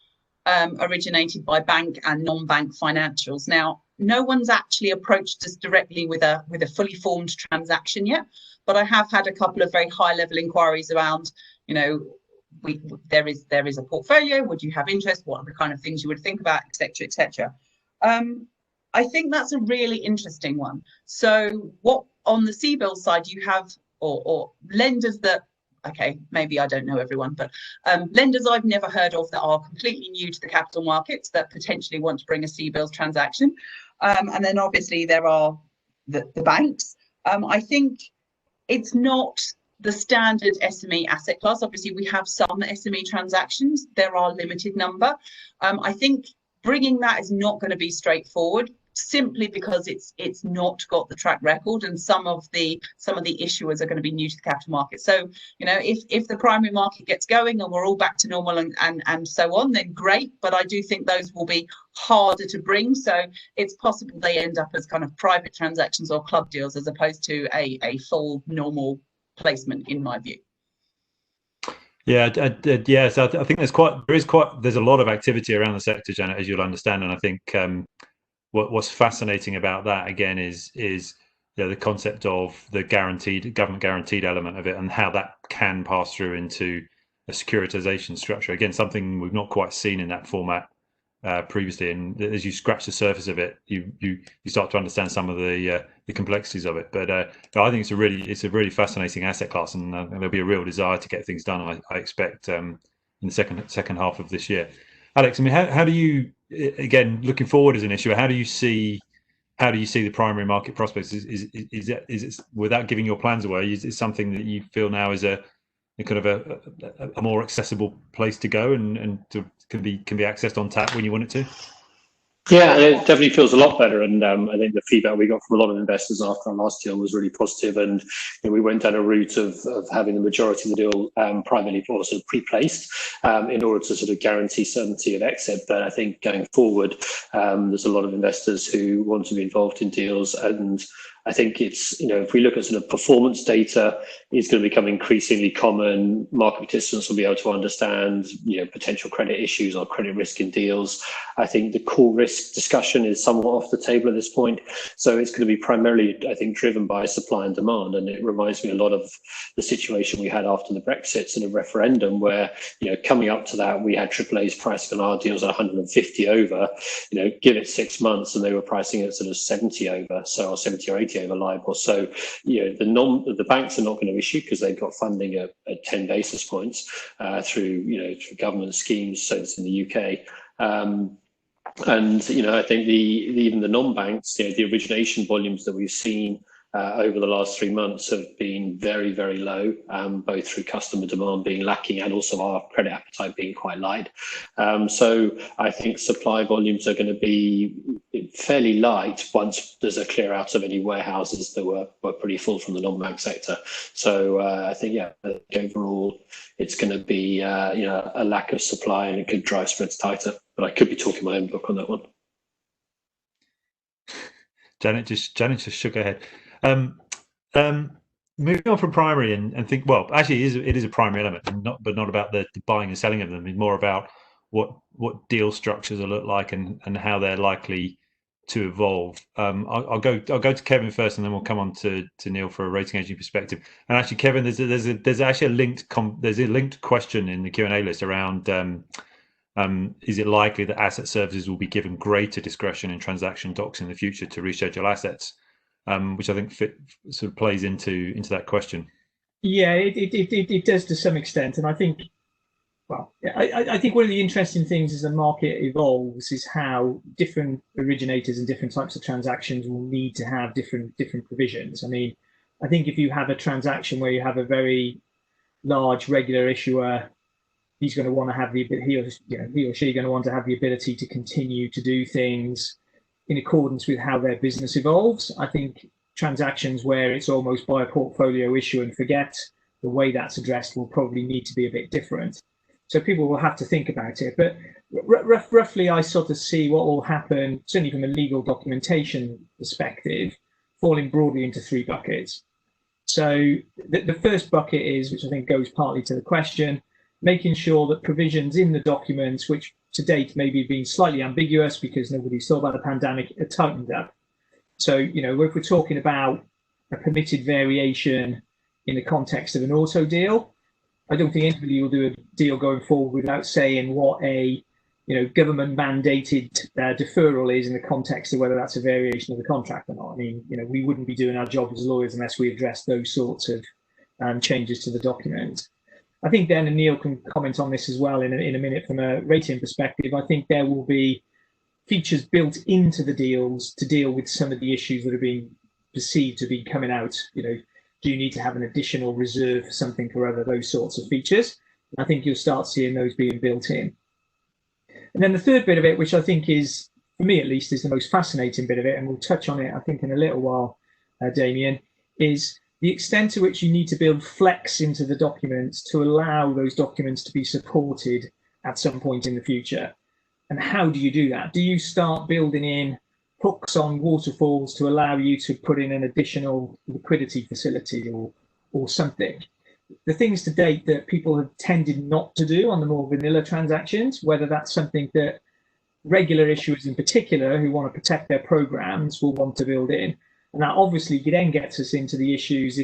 originated by bank and non-bank financials. Now, no one's actually approached us directly with a fully formed transaction yet, but I have had a couple of very high level inquiries around, there is a portfolio, would you have interest, what are the kind of things you would think about, etc., etc. I think that's a really interesting one. So what on the C-bill side, you have or lenders that, okay, maybe I don't know everyone, but lenders I've never heard of that are completely new to the capital markets that potentially want to bring a C-bills transaction. And then obviously there are the banks. I think it's not the standard SME asset class. Obviously, we have some SME transactions. There are a limited number. I think bringing that is not going to be straightforward, simply because it's not got the track record, and some of the issuers are going to be new to the capital market. So, you know, if the primary market gets going and we're all back to normal and so on, then great. But I do think those will be harder to bring. So it's possible they end up as kind of private transactions or club deals as opposed to a full normal placement, in my view. Yeah, yes, I think there's a lot of activity around the sector, Janet, as you'll understand, and I think what's fascinating about that again is the concept of the government guaranteed element of it, and how that can pass through into a securitization structure. Again, something we've not quite seen in that format previously, and as you scratch the surface of it, you start to understand some of the complexities of it. But I think it's a really fascinating asset class, and there'll be a real desire to get things done, I expect, in the second half of this year. Alex, I mean, how do you, again, looking forward as an issuer, how do you see the primary market prospects? Is it, without giving your plans away, is it something that you feel now is a kind of a more accessible place to go and can be accessed on tap when you want it to? Yeah, it definitely feels a lot better, and I think the feedback we got from a lot of investors after our last deal was really positive. And we went down a route of having the majority of the deal privately or sort of pre-placed in order to sort of guarantee certainty of exit. But I think going forward, there's a lot of investors who want to be involved in deals, and I think it's, if we look at sort of performance data, it's going to become increasingly common. Market participants will be able to understand, potential credit issues or credit risk in deals. I think the core risk discussion is somewhat off the table at this point. So it's going to be primarily, I think, driven by supply and demand. And it reminds me a lot of the situation we had after the Brexit sort of referendum, where, coming up to that, we had AAA's pricing on our deals at 150 over, give it 6 months and they were pricing at sort of 70 over, or 70 or 80 over LIBOR. So, the banks are not going to issue because they've got funding at 10 basis points through government schemes. So it's in the UK. And I think even the non-banks, the origination volumes that we've seen over the last 3 months have been very, very low, both through customer demand being lacking and also our credit appetite being quite light. So I think supply volumes are going to be fairly light once there's a clear out of any warehouses that were pretty full from the non-bank sector. So I think, overall, it's going to be a lack of supply, and it could drive spreads tighter. But I could be talking my own book on that one. Janet just shook her head. Moving on from primary and think, well, actually it is a primary element, but not about the buying and selling of them. It's more about what deal structures will look like and how they're likely to evolve. I'll go to Kevin first, and then we'll come on to Neal for a rating agency perspective. And actually, Kevin, there's actually a linked question in the Q&A list around is it likely that asset services will be given greater discretion in transaction docs in the future to reschedule assets? Which I think sort of plays into that question. Yeah, it does to some extent, and I think, I think one of the interesting things as the market evolves is how different originators and different types of transactions will need to have different provisions. I mean, I think if you have a transaction where you have a very large regular issuer, he's going to want to have he or she going to want to have the ability to continue to do things in accordance with how their business evolves. I think transactions where it's almost buy a portfolio, issue and forget, the way that's addressed will probably need to be a bit different. So people will have to think about it. But roughly, I sort of see what will happen, certainly from a legal documentation perspective, falling broadly into 3 buckets. So the first bucket is, which I think goes partly to the question, making sure that provisions in the documents, which to date maybe been slightly ambiguous because nobody saw about the pandemic, are tightened up. So, if we're talking about a permitted variation in the context of an auto deal, I don't think anybody will do a deal going forward without saying what a government mandated deferral is in the context of whether that's a variation of the contract or not. I mean, we wouldn't be doing our job as lawyers unless we address those sorts of changes to the document. I think then, and Neal can comment on this as well in a minute from a rating perspective, I think there will be features built into the deals to deal with some of the issues that are being perceived to be coming out. You know, do you need to have an additional reserve for something or other, those sorts of features? I think you'll start seeing those being built in. And then the third bit of it, which I think is, for me at least, is the most fascinating bit of it, and we'll touch on it, I think, in a little while, Damian, is the extent to which you need to build flex into the documents to allow those documents to be supported at some point in the future. And how do you do that? Do you start building in hooks on waterfalls to allow you to put in an additional liquidity facility or something? The things to date that people have tended not to do on the more vanilla transactions, whether that's something that regular issuers in particular who want to protect their programs will want to build in. And that obviously then gets us into the issues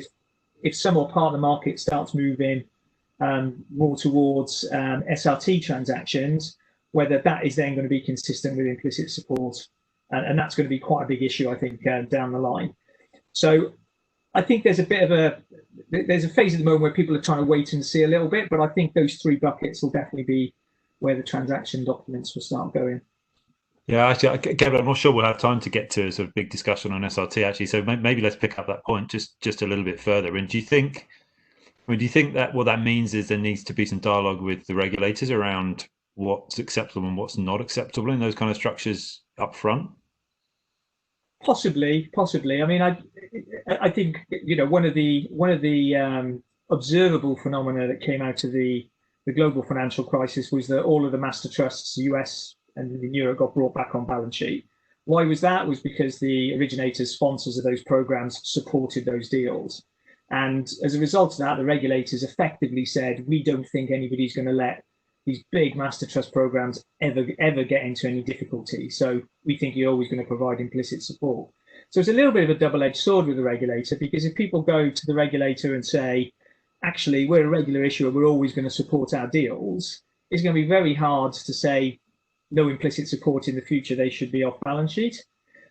if some or part of the market starts moving more towards SRT transactions, whether that is then going to be consistent with implicit support. And that's going to be quite a big issue, I think, down the line. So I think there's a phase at the moment where people are trying to wait and see a little bit, but I think those three buckets will definitely be where the transaction documents will start going. Yeah, actually, Kevin, I'm not sure we'll have time to get to a sort of big discussion on SRT, actually. So maybe let's pick up that point just a little bit further. And do you think that what that means is there needs to be some dialogue with the regulators around what's acceptable and what's not acceptable in those kind of structures up front? Possibly. I mean, I think, you know, one of the observable phenomena that came out of the global financial crisis was that all of the master trusts, US and in Europe, got brought back on balance sheet. Why was that? It was because the originators, sponsors of those programs supported those deals. And as a result of that, the regulators effectively said, we don't think anybody's going to let these big master trust programs ever get into any difficulty. So we think you're always going to provide implicit support. So it's a little bit of a double-edged sword with the regulator, because if people go to the regulator and say, actually, we're a regular issuer, we're always going to support our deals, it's going to be very hard to say no implicit support in the future, they should be off balance sheet.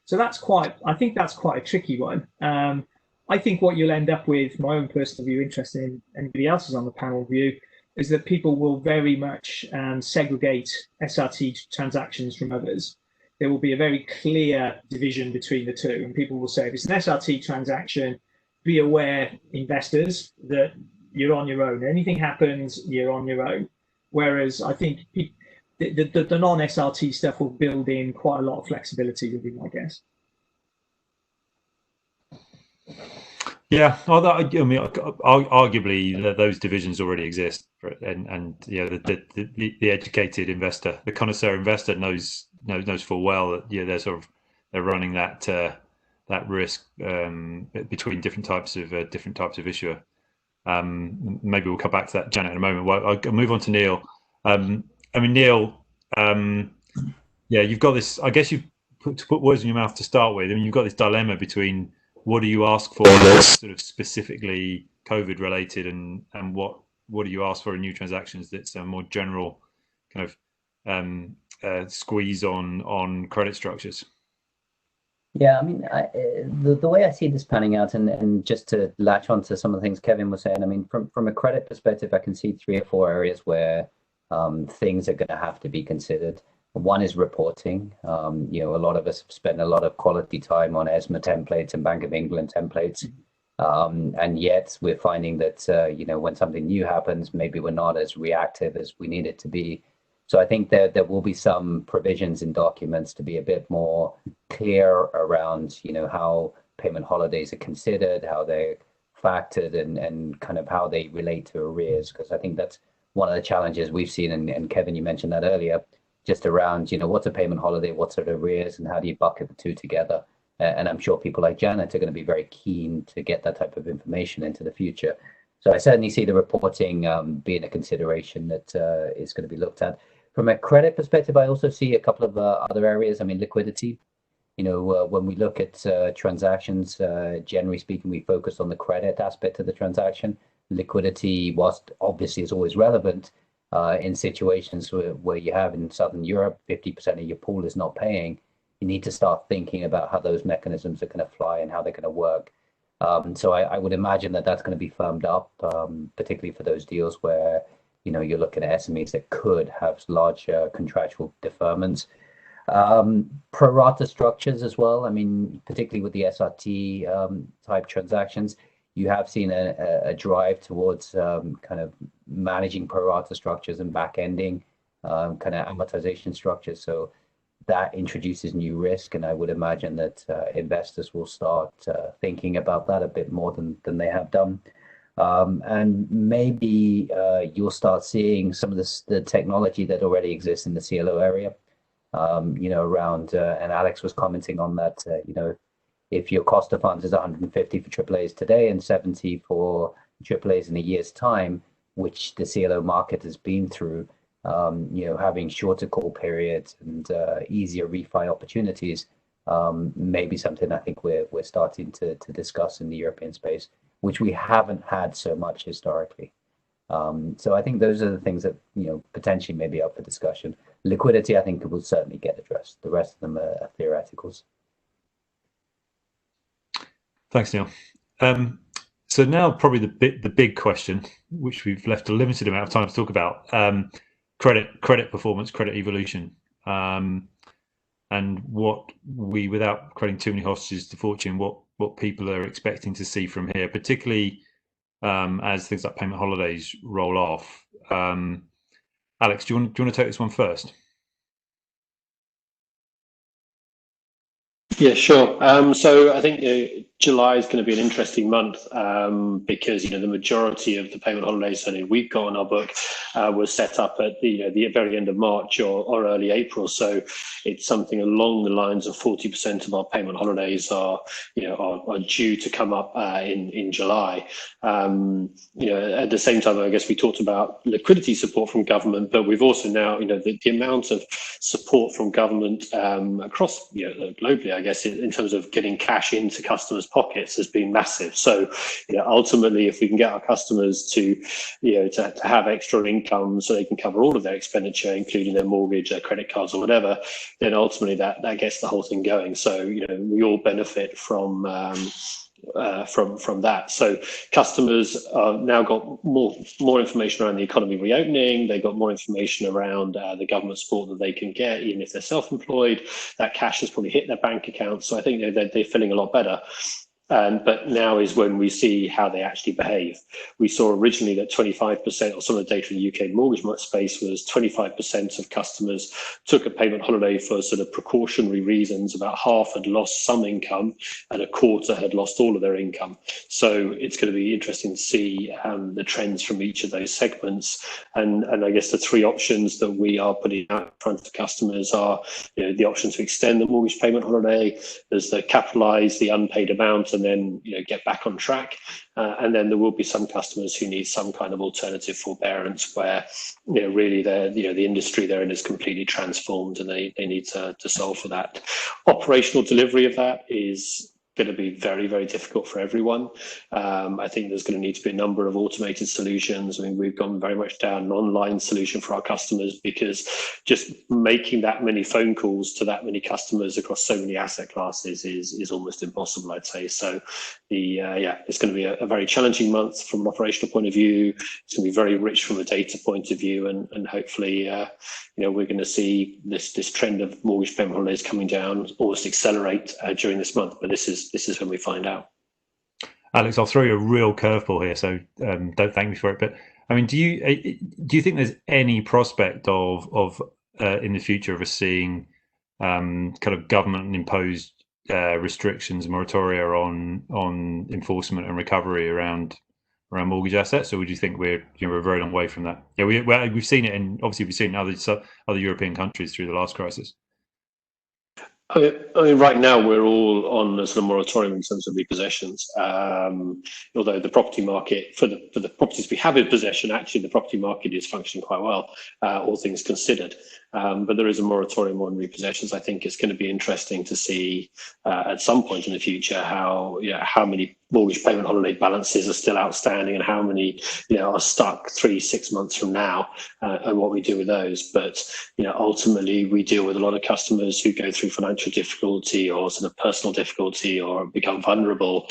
So I think that's quite a tricky one. I think what you'll end up with, my own personal view, interested in anybody else's on the panel view, is that people will very much segregate SRT transactions from others. There will be a very clear division between the two, and people will say, if it's an SRT transaction, be aware, investors, that you're on your own. Anything happens, you're on your own. Whereas I think the non-SRT stuff will build in quite a lot of flexibility, would be my guess. Yeah, although I mean, arguably those divisions already exist, and you know, the educated investor, the connoisseur investor knows full well that they're running that risk between different types of issuer. Maybe we'll come back to that, Janet, in a moment. Well, I'll move on to Neal. I mean, Neal, yeah, you've got this. I guess to put words in your mouth to start with. I mean, you've got this dilemma between what do you ask for that's sort of specifically COVID related, and what do you ask for in new transactions that's a more general kind of squeeze on credit structures? Yeah, I mean, the way I see this panning out, and just to latch on to some of the things Kevin was saying, I mean, from a credit perspective, I can see 3 or 4 areas where things are going to have to be considered. One is reporting. You know, a lot of us have spent a lot of quality time on ESMA templates and Bank of England templates, and yet we're finding that you know, when something new happens, maybe we're not as reactive as we need it to be. So I think there will be some provisions in documents to be a bit more clear around, you know, how payment holidays are considered, how they're factored, and kind of how they relate to arrears, because I think that's one of the challenges we've seen, and Kevin, you mentioned that earlier, just around, you know, what's a payment holiday, what's an arrears, and how do you bucket the two together? And I'm sure people like Janet are going to be very keen to get that type of information into the future. So I certainly see the reporting being a consideration that is going to be looked at. From a credit perspective, I also see a couple of other areas. I mean, liquidity. You know, when we look at transactions, generally speaking, we focus on the credit aspect of the transaction. Liquidity, whilst obviously is always relevant, in situations where you have in Southern Europe, 50% of your pool is not paying, you need to start thinking about how those mechanisms are going to fly and how they're going to work. So I would imagine that that's going to be firmed up, particularly for those deals where, you know, you're looking at SMEs that could have large contractual deferments. Pro rata structures as well. I mean, particularly with the SRT type transactions, you have seen a drive towards kind of managing pro rata structures and back ending kind of amortization structures. So that introduces new risk, and I would imagine that investors will start thinking about that a bit more than they have done. And maybe you'll start seeing some of the technology that already exists in the CLO area, you know, around, and Alex was commenting on that, you know, if your cost of funds is 150 for AAAs today and 70 for AAAs in a year's time, which the CLO market has been through, you know, having shorter call periods and easier refi opportunities, maybe something I think we're starting to discuss in the European space, which we haven't had so much historically. So I think those are the things that, you know, potentially may be up for discussion. Liquidity, I think, will certainly get addressed. The rest of them are theoreticals. Thanks, Neal. So now probably the big question, which we've left a limited amount of time to talk about, credit performance, credit evolution, and what we, without creating too many hostages to fortune, what people are expecting to see from here, particularly as things like payment holidays roll off. Alex, do you want to take this one first? Yeah, sure. So I think July is going to be an interesting month because, you know, the majority of the payment holidays that we've got on our book was set up at the very end of March or early April. So it's something along the lines of 40% of our payment holidays are due to come up in July. You know, at the same time, I guess we talked about liquidity support from government, but we've also now, you know, the amount of support from government across, you know, globally, I guess, in terms of getting cash into customers' pockets has been massive. So, you know, ultimately, if we can get our customers to have extra income so they can cover all of their expenditure, including their mortgage, their credit cards, or whatever, then ultimately that gets the whole thing going. So, you know, we all benefit from that. So customers now got more information around the economy reopening. They got more information around the government support that they can get, even if they're self-employed. That cash has probably hit their bank account. So I think they're feeling a lot better. But now is when we see how they actually behave. We saw originally that 25%, or some of the data in the UK mortgage space was 25% of customers took a payment holiday for sort of precautionary reasons. About half had lost some income and a quarter had lost all of their income. So it's going to be interesting to see the trends from each of those segments. And I guess the three options that we are putting out in front of customers are, you know, the option to extend the mortgage payment holiday. There's the capitalize the unpaid amount and then, you know, get back on track. And then there will be some customers who need some kind of alternative forbearance where, you know, really the industry they're in is completely transformed and they need to solve for that. Operational delivery of that is going to be very, very difficult for everyone. I think there's going to need to be a number of automated solutions. I mean, we've gone very much down an online solution for our customers because just making that many phone calls to that many customers across so many asset classes is almost impossible, I'd say. So it's going to be a very challenging month from an operational point of view. It's going to be very rich from a data point of view, and hopefully, we're going to see this trend of mortgage payment holidays coming down almost accelerate during this month. But this is when we find out. Alex, I'll throw you a real curveball here, so don't thank me for it. But I mean, do you think there's any prospect of in the future of us seeing kind of government-imposed restrictions, moratoria on enforcement and recovery around mortgage assets, or would you think we're a very long way from that? Yeah, we've seen it we've seen it in other European countries through the last crisis. I mean, right now we're all on a sort of moratorium in terms of repossessions. Although the property market for the properties we have in possession, actually the property market is functioning quite well, all things considered. But there is a moratorium on repossessions. I think it's going to be interesting to see at some point in the future how many mortgage payment holiday balances are still outstanding and how many, are stuck 3-6 months from now, and what we do with those. But, ultimately we deal with a lot of customers who go through financial difficulty or sort of personal difficulty or become vulnerable.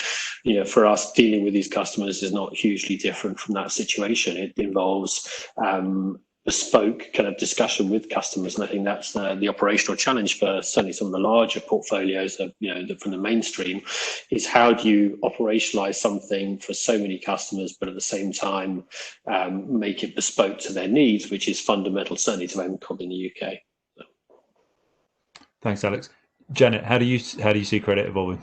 For us, dealing with these customers is not hugely different from that situation. It involves bespoke kind of discussion with customers, and I think that's the operational challenge for certainly some of the larger portfolios of from the mainstream, is how do you operationalize something for so many customers but at the same time make it bespoke to their needs, which is fundamental certainly to MCOB in the UK. Thanks, Alex. Janet, how do you see credit evolving?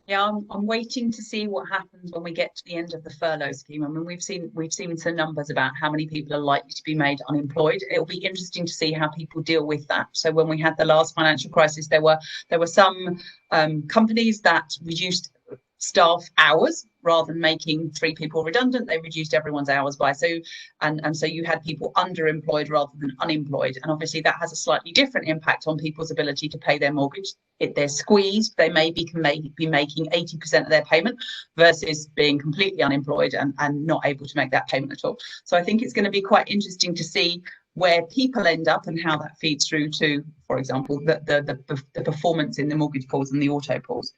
Yeah, I'm waiting to see what happens when we get to the end of the furlough scheme. I mean, we've seen some numbers about how many people are likely to be made unemployed. It'll be interesting to see how people deal with that. So when we had the last financial crisis, there were some companies that reduced staff hours rather than making 3 people redundant. They reduced everyone's hours by so you had people underemployed rather than unemployed, and obviously that has a slightly different impact on people's ability to pay their mortgage. If they're squeezed, they maybe can be making 80% of their payment versus being completely unemployed and not able to make that payment at all. So I think it's going to be quite interesting to see where people end up and how that feeds through to, for example, the performance in the mortgage pools and the auto pools.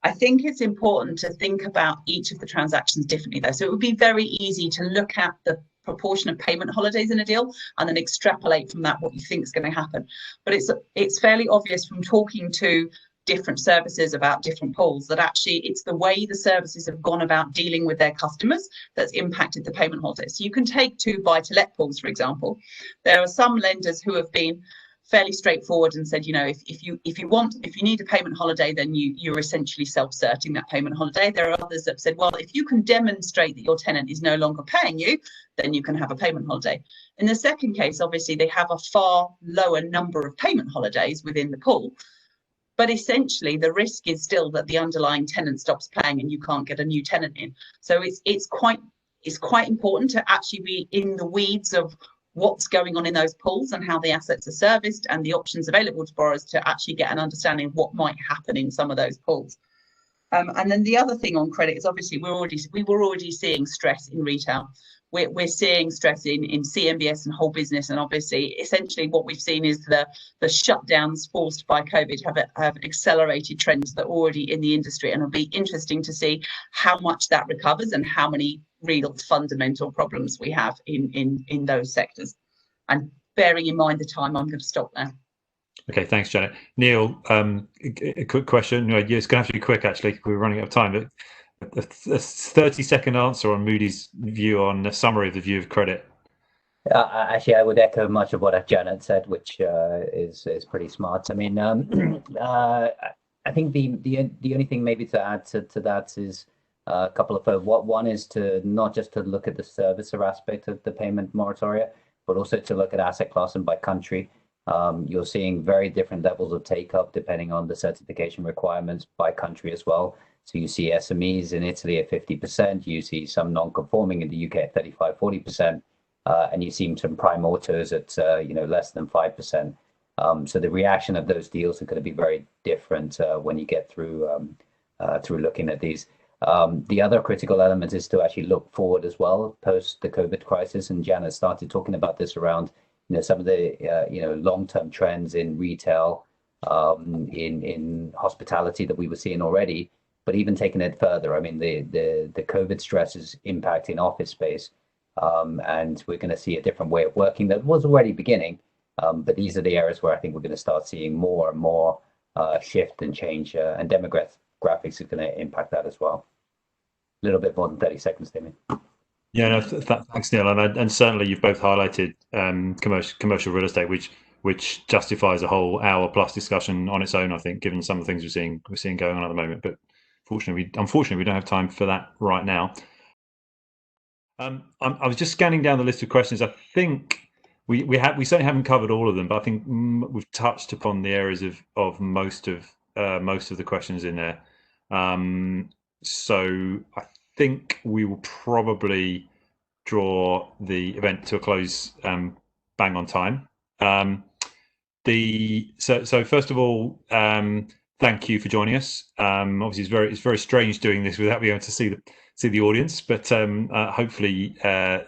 I think it's important to think about each of the transactions differently, though. So it would be very easy to look at the proportion of payment holidays in a deal and then extrapolate from that what you think is going to happen. But it's fairly obvious from talking to different services about different pools that actually it's the way the services have gone about dealing with their customers that's impacted the payment holidays. So you can take 2 buy-to-let pools, for example. There are some lenders who have been fairly straightforward and said, if you need a payment holiday, then you're essentially self-certing that payment holiday. There are others that have said, well, if you can demonstrate that your tenant is no longer paying you, then you can have a payment holiday. In the second case, obviously, they have a far lower number of payment holidays within the pool. But essentially, the risk is still that the underlying tenant stops paying and you can't get a new tenant in. So it's quite important to actually be in the weeds of what's going on in those pools and how the assets are serviced and the options available to borrowers to actually get an understanding of what might happen in some of those pools. And then the other thing on credit is obviously we were already seeing stress in retail. We're seeing stress in CMBS and whole business, and obviously essentially what we've seen is the shutdowns forced by COVID have accelerated trends that are already in the industry, and it'll be interesting to see how much that recovers and how many real fundamental problems we have in those sectors. And bearing in mind the time, I'm going to stop there. Okay, thanks, Janet. Neal, a quick question. It's going to have to be quick, actually. We're running out of time. But a 30-second answer on Moody's view on a summary of the view of credit. Actually, I would echo much of what Janet said, which is pretty smart. I mean, I think the only thing maybe to add to that is a couple of one is to not just to look at the servicer aspect of the payment moratoria, but also to look at asset class and by country. You're seeing very different levels of take up depending on the certification requirements by country as well. So you see SMEs in Italy at 50%, you see some non-conforming in the UK at 35-40%, and you see some prime autos at less than 5%. So the reaction of those deals are going to be very different when you get through looking at these. The other critical element is to actually look forward as well post the COVID crisis, and Janet started talking about this around some of the long-term trends in retail, in hospitality that we were seeing already. But even taking it further, I mean, the COVID stress is impacting office space, and we're going to see a different way of working that was already beginning. But these are the areas where I think we're going to start seeing more and more shift and change, and demographics are going to impact that as well. A little bit more than 30 seconds, Damian. Yeah, no, thanks, Neal, and certainly you've both highlighted commercial real estate, which justifies a whole hour-plus discussion on its own, I think, given some of the things we're seeing going on at the moment. But unfortunately, we don't have time for that right now. I was just scanning down the list of questions. I think we certainly haven't covered all of them, but I think we've touched upon the areas of most of the questions in there. So I think we will probably draw the event to a close bang on time. So first of all, thank you for joining us. Obviously, it's very strange doing this without being able to see the audience, but hopefully there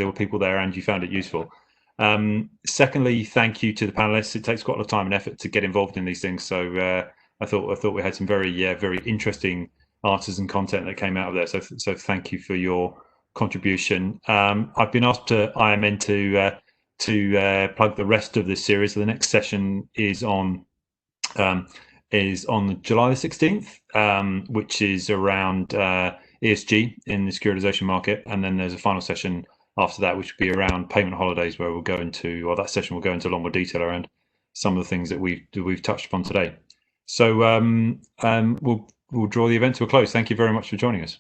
were people there and you found it useful. Secondly, thank you to the panelists. It takes quite a lot of time and effort to get involved in these things, so I thought we had some very interesting answers and content that came out of there. So thank you for your contribution. I've been asked to IMN to plug the rest of this series. So the next session is on July the 16th, which is around ESG in the securitization market, and then there's a final session after that, which will be around payment holidays, where we'll go into, or that session will go into a lot more detail around some of the things that we've touched upon today. So we'll draw the event to a close. Thank you very much for joining us.